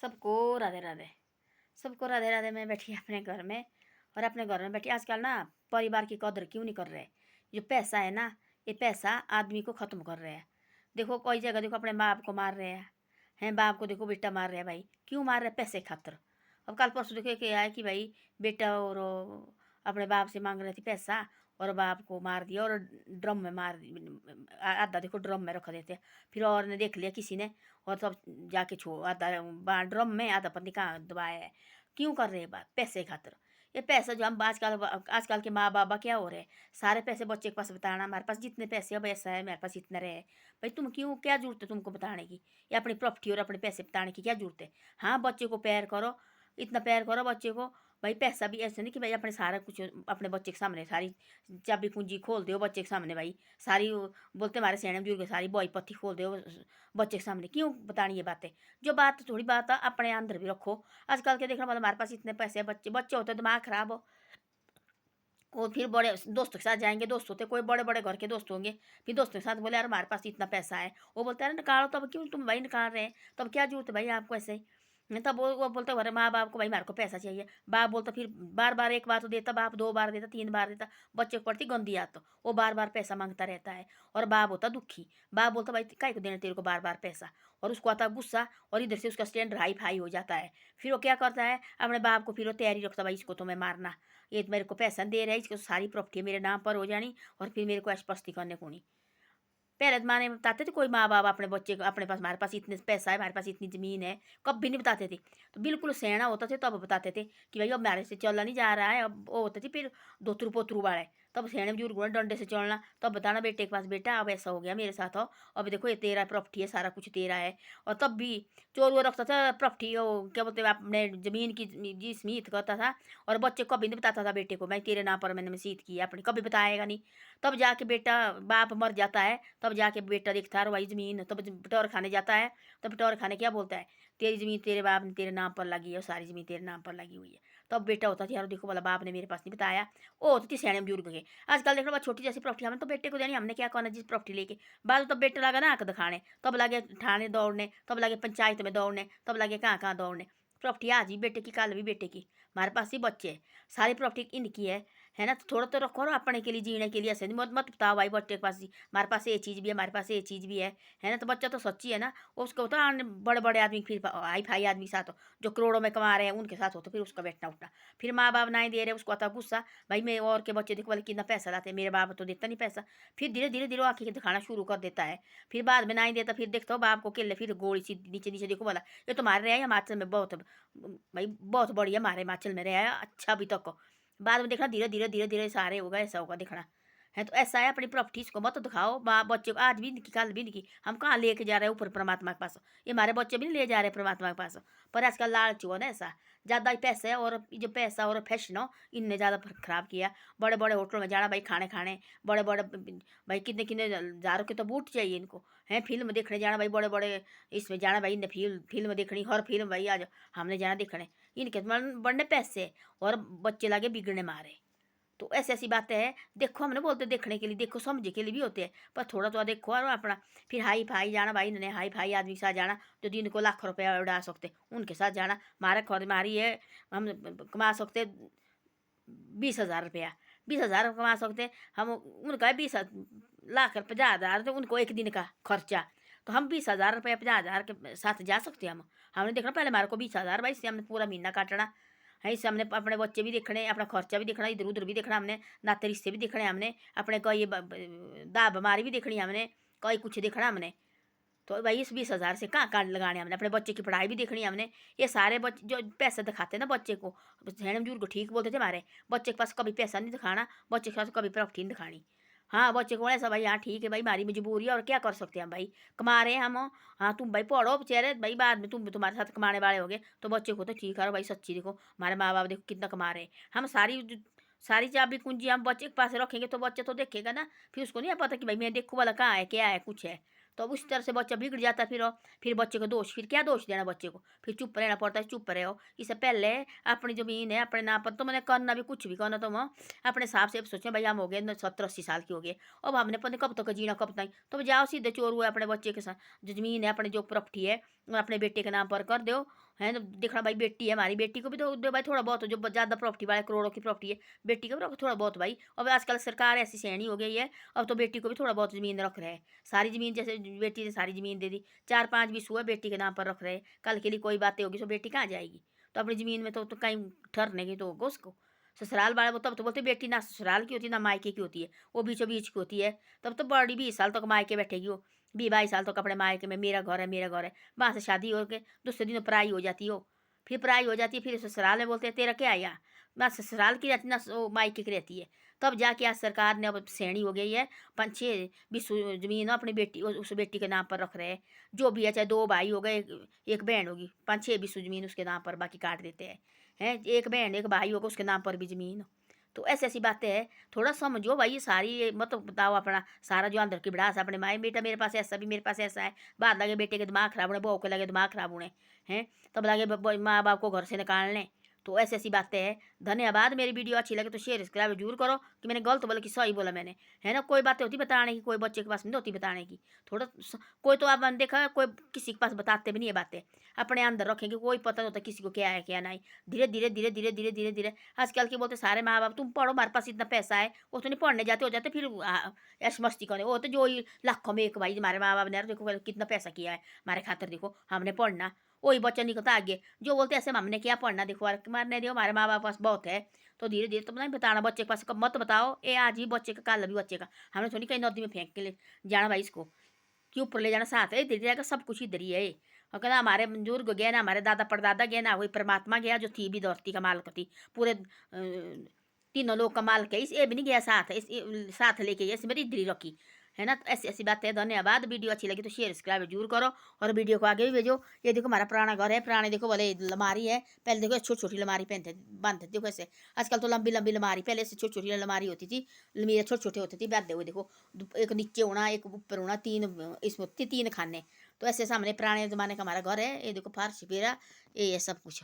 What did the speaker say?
सबको राधे राधे। सबको राधे राधे। मैं बैठी अपने घर में और अपने घर में बैठी आजकल ना परिवार की कदर क्यों नहीं कर रहे। जो पैसा है ना, ये पैसा आदमी को ख़त्म कर रहे हैं। देखो कोई जगह देखो अपने बाप को मार रहे हैं बाप को देखो बेटा मार रहे हैं। भाई क्यों मार रहे हैं? पैसे खातर। अब कल परसों देखो क्या है कि भाई बेटा और अपने बाप से मांग रहे थे पैसा और बाप को मार दिया और ड्रम में मार आधा देखो ड्रम में रख देते। फिर और ने देख लिया किसी ने और सब जाके छो आधा ड्रम में आधा पत्नी कहाँ दबाया है। क्यों कर रहे हैं बात? पैसे खातिर। ये पैसा जो हम आजकल के माँ बाबा क्या हो रहे हैं, सारे पैसे बच्चे के पास बताना हमारे पास जितने पैसे अब ऐसा है मेरे पास इतना रहे। भाई तुम क्यों, क्या जरूरत है तुमको बताने की या अपनी प्रॉपर्टी और अपने पैसे बताने की क्या जरूरत है? हाँ बच्चे को प्यार करो, इतना प्यार करो बच्चे को। भाई पैसा भी ऐसे नहीं कि भाई अपने सारा कुछ अपने बच्चे के सामने सारी चाबी पूंजी खोल दो बच्चे के सामने। भाई सारी बोलते हमारे सियाने बुजुर्ग सारी बॉय पत्ती खोल दो बच्चे के सामने। क्यों बतानी ये बातें? जो बात थोड़ी बात है अपने अंदर भी रखो। आजकल के देखना मतलब हमारे पास इतने पैसे हैं, बच्चे बच्चे होते दिमाग खराब हो। और फिर बड़े दोस्तों के साथ जाएंगे, दोस्त होते कोई बड़े बड़े घर के दोस्त होंगे, फिर दोस्तों के साथ बोले यार हमारे पास इतना पैसा है। वो बोलते हैं निकालो। तब क्यों तुम भाई निकाल रहे हैं? तब क्या जरूरत है भाई आपको ऐसे? तब वो बोलते अरे माँ बाप को भाई हमारे को पैसा चाहिए। बाप बोलता फिर बार बार, एक बार तो देता बाप, दो बार देता, तीन बार देता। बच्चे को पड़ती गंदी आदत, वो बार बार पैसा मांगता रहता है और बाप होता दुखी। बाप बोलता भाई काहे को देना तेरे को बार बार पैसा, और उसको आता गुस्सा और इधर से उसका स्टैंड हाई फाई हो जाता है। फिर वो क्या करता है अपने बाप को फिर वो तैयारी रखता भाई इसको तो मैं मारना, ये मेरे को पैसा दे रहा है, इसको सारी प्रॉपर्टी मेरे नाम पर हो जानी और फिर मेरे को ऐशपस्ती करने को नहीं। पहले ज़माने में बताते थे कोई माँ बाप अपने बच्चे को अपने पास हमारे पास इतने पैसा है, हमारे पास इतनी ज़मीन है, कभी नहीं बताते थे। तो बिल्कुल सयाना होता थे तब बताते थे कि भाई अब हमारे से चलना नहीं जा रहा है। अब वो होते थे फिर दोतरू पोतरू वाले, तब सयाने बुजुर्ग ने डंडे से चलना, तब बताना बेटे के पास बेटा अब ऐसा हो गया मेरे साथ हो, अब देखो ये तेरा प्रॉपर्टी है, सारा कुछ तेरा है। और तब भी चोर वो रखता था प्रॉपर्टी, वो क्या बोलते हैं अपने ज़मीन की जी स्मीत करता था और बच्चे को कभी नहीं बताता था बेटे को भाई तेरे नाम पर मैंने मसीत की है अपनी, कभी बताएगा नहीं। तब जाके बेटा बाप मर जाता है, तब जाके बेटा देखता है वही ज़मीन, तब बटौर खाने जाता है। तब बटौर खाने क्या बोलता है, तेरी ज़मीन तेरे बाप ने तेरे नाम पर लगी है और सारी ज़मीन तेरे नाम पर लगी हुई है। तब बेटा होता था यार देखो बोला बाप ने मेरे पास नहीं बताया। वो होती थी सैने बुजुर्ग के। आजकल देखो छोटी जैसी प्रॉपर्टी हमने तो बेटे को देनी, हमने क्या करना जिस प्रॉपर्टी लेके। बाद तब बेटा लगा ना आंख दिखाने, तब लगे थाने दौड़ने, तब लगे पंचायत में दौड़ने, तब लगे कहाँ कहाँ दौड़ने। प्रॉपर्टी आज ही बेटे की कल भी बेटे की, हमारे पास ही बच्चे हैं, सारी प्रॉपर्टी इनकी है ना। तो थोड़ा तो रखो ना अपने के लिए, जीने के लिए। ऐसे नहीं मत मत बताओ भाई बच्चे के पास ही हमारे पास ये चीज़ भी है, हमारे पास ये चीज़ भी है ना। तो बच्चा तो सच्ची है ना, उसको होता है बड़े बड़े आदमी फिर हाई फाई आदमी के साथ हो, जो करोड़ों में कमा रहे हैं उनके साथ हो, तो फिर उसका बैठना उठना। फिर माँ बाप नहीं दे रहे उसको आता गुस्सा, भाई मैं और के बच्चे देखो बोले कितना पैसा लाते हैं, मेरे बाप तो देता नहीं पैसा। फिर धीरे धीरे धीरे आँखें दिखाना शुरू कर देता है। फिर बाद में नहीं देता, फिर देखता हो बाप को केले फिर गोली सी नीचे नीचे देखो बोला ये तो मार रहे हैं हिमाचल में बहुत, भाई बहुत बढ़िया मारे हिमाचल में रहे हैं अच्छा अभी तक। बाद में देखना धीरे धीरे धीरे धीरे सारे होगा ऐसा होगा देखना है। तो ऐसा है अपनी प्रॉपर्टी इसको मत दिखाओ माँ बच्चे को, आज भी निकी कल भी निकी। हम कहाँ लेके जा रहे हैं ऊपर परमात्मा के पास, ये हमारे बच्चे भी नहीं ले जा रहे परमात्मा के पास। पर आजकल लालच हुआ ना ऐसा, ज़्यादा ही पैसा है और जो पैसा और फैशन हो इनने ज़्यादा खराब किया। बड़े बड़े होटलों में जाना भाई खाने खाने, बड़े बड़े भाई कितने कितने हज़ारों के तो बूट चाहिए इनको हैं। फिल्म देखने जाना भाई बड़े बड़े इसमें जाना भाई इन्हें फिल्म देखनी, हर फिल्म भाई आज हमने जाना देखने। इनके तो बड़े पैसे और बच्चे लगे बिगड़ने मारे। तो ऐसी ऐसी बातें हैं। देखो हमने बोलते देखने के लिए, देखो समझे के लिए भी होते हैं, पर थोड़ा थोड़ा देखो और अपना। फिर हाई फाई जाना भाई इन्होंने, हाई फाई आदमी के साथ जाना जो दिन को लाख रुपया उड़ा सकते उनके साथ जाना। मारे खोद मारी है हम कमा सकते 20,000 रुपया, 20,000 कमा सकते हम। उनका है 20 लाख 50,000 तो उनको एक दिन का खर्चा, तो हम 20,000 रुपया 50,000 के साथ जा सकते हैं हम। हमने देखना पहले हमारे को 20,000 भाई इससे हमने पूरा महीना काटना है, इससे हमने अपने बच्चे भी देखने, अपना खर्चा भी देखना, इधर उधर भी देखना हमने, नाते रिश्ते भी देखने हमने, अपने कोई दा बीमारी भी देखनी हमने, कोई कुछ देखना हमने। तो भाई इस 20,000 से कहाँ कहाँ लगाने हमने, अपने बच्चे की पढ़ाई भी देखनी है हमने। ये सारे बच्चे जो पैसे दिखाते हैं ना बच्चे को, सैन बुजुर्ग को ठीक बोलते थे हमारे, बच्चे के पास कभी पैसा नहीं दिखाना, बच्चे के पास कभी प्रॉपर्टी नहीं दिखानी। हाँ बच्चे को ऐसा भाई हाँ ठीक है भाई हमारी मजबूरी है और क्या कर सकते हैं हम भाई, कमा रहे हैं हम। हाँ तुम भाई पढ़ो बेचारे भाई, बाद में तुम्हारे साथ कमाने वाले हो गए तो बच्चे को तो ठीक है भाई सच्ची देखो हमारे माँ बाप देखो कितना कमा रहे हैं। हम सारी चाबी कुंजी हम बच्चे के पास रखेंगे तो बच्चे तो देखेगा ना, फिर उसको नहीं पता कि भाई मैं देखूँ वाला कहाँ है क्या है कुछ है। तो उस तरह से बच्चा बिगड़ जाता है। फिर बच्चे को दोष, फिर क्या दोष देना बच्चे को, फिर चुप रहना पड़ता है। चुप रहो, इससे पहले अपनी ज़मीन है अपने नाम पर, तो मैंने करना भी कुछ भी करना तुम अपने हिसाब से सोचें भाई हम हो गए 70-80 साल के हो गए, अब हमने पता नहीं कब तक जीना कब तक। तो जाओ सीधे चोर हुए अपने बच्चे के साथ जो ज़मीन है अपने जो प्रॉपर्टी है अपने बेटे के नाम पर कर दो है ना, देखना भाई बेटी है हमारी, बेटी को भी तो दे भाई थोड़ा बहुत, जो ज़्यादा प्रॉपर्टी वाले करोड़ों की प्रॉपर्टी है, बेटी को भी रखो थोड़ा बहुत भाई। अब आजकल सरकार ऐसी सयानी हो गई है, अब तो बेटी को भी थोड़ा बहुत ज़मीन रख रहे हैं। सारी ज़मीन जैसे बेटी ने सारी ज़मीन दे दी, 4-5 बीसू है बेटी के नाम पर रख रहे हैं, कल के लिए कोई बातें होगी तो बेटी कहाँ जाएगी? तो अपनी ज़मीन में तो कहीं ठहरने की तो होगा उसको। ससुराल वाले वो तब तो बोलते बेटी ना ससुराल की होती है ना मायके की होती है, वो बीचों बीच की होती है। तब तो बड़ी 20 साल तक मायके बैठेगी वो, 20-22 साल तक अपने मायके में, मेरा घर है मेरा घर है। वहाँ से शादी हो के दूसरे दिन पराई हो जाती हो, फिर पराई हो जाती है, फिर ससुराल में बोलते हैं तेरा क्या आया, ना ससुराल की रहती ना वो मायके की रहती है। तब जाके आज सरकार ने अब सैनी हो गई है, 5-6 बीसू जमीन अपनी बेटी उस बेटी के नाम पर रख रहे हैं। जो भी है, चाहे 2 भाई हो गए, एक बहन होगी, 5-6 बीसू जमीन उसके नाम पर बाकी काट देते हैं। हैं, एक बहन एक भाई होगा उसके नाम पर भी ज़मीन। तो ऐसी-ऐसी बातें हैं, थोड़ा समझो भाई, ये सारी ये मत बताओ अपना सारा जो अंदर की भड़ास अपने माए बेटा मेरे पास ऐसा भी मेरे पास ऐसा है, बाद लगे बेटे के दिमाग खराब होने, बहू के लगे दिमाग खराब होने, हैं? तब लगे माँ-बाप को घर से निकालने। तो ऐसी-ऐसी बातें हैं। धन्यवाद, मेरी वीडियो अच्छी लगे तो शेयर सब्सक्राइब ज़रूर करो कि मैंने गलत बोला कि सही बोला मैंने, है ना? कोई बातें होती बताने की, कोई बच्चे के पास नहीं होती बताने की। थोड़ा स कोई तो आपने देखा है, कोई किसी के पास बताते भी नहीं है बातें। अपने अंदर रखेंगे, कोई पता नहीं होता किसी को क्या है, क्या नहीं। धीरे-धीरे, धीरे-धीरे, धीरे-धीरे, धीरे आजकल के बोलते सारे माँ-बाप तुम पढ़ो, हमारे पास इतना पैसा है, वो तो नहीं पढ़ने जाते, हो जाते फिर ऐश मस्ती करने। वो तो जो ही लाखों में एक भाई हमारे माँ-बाप ने देखो कितना पैसा किया है हमारे खातिर, देखो हमने पढ़ना, वही बच्चा निकलता आगे। जो बोलते ऐसे हमने क्या पढ़ना, देखो मारने दो, हमारे माँ-बाप पास बहुत है। तो धीरे-धीरे तो नहीं बताना बच्चे के पास, कब मत बताओ, ये आज ही बच्चे का कल भी बच्चे का। हमने थोड़ी कहीं नदी में फेंक के ले जाना भाई इसको, कि ऊपर ले जाना साथ है, धीरे-धीरे का सब कुछ इधर ही है। और कहना हमारे बुजुर्ग गए ना, हमारे दादा परदादा गए ना, वही परमात्मा गया जो थी भी धरती का मालिक थी। पूरे तीनों लोग का मालिक है, इस ये भी नहीं गया साथ, साथ लेके गया, इसमें इधर ही रखी। है ना? तो ऐसी-ऐसी बातें हैं। धन्यवाद, वीडियो अच्छी लगी तो शेयर सब्सक्राइब ज़रूर करो और वीडियो को आगे भी भेजो। ये देखो हमारा पुराना घर है, पुराने देखो वाले अलमारी है, पहले देखो छोटी-छोटी अलमारी पहनते बाँधते थे, देखो ऐसे। आजकल तो लंबी-लंबी अलमारी, पहले ऐसे छोटी-छोटी अलमारी होती थी, अलमीरे छोटे-छोटे होते थे, बाँधे हुए देखो। एक नीचे होना, एक ऊपर होना, 3 इसमें 3 खाने। तो ऐसे सामने पुराने ज़माने का हमारा घर है, ये देखो फर्श वगैरह, ये सब कुछ।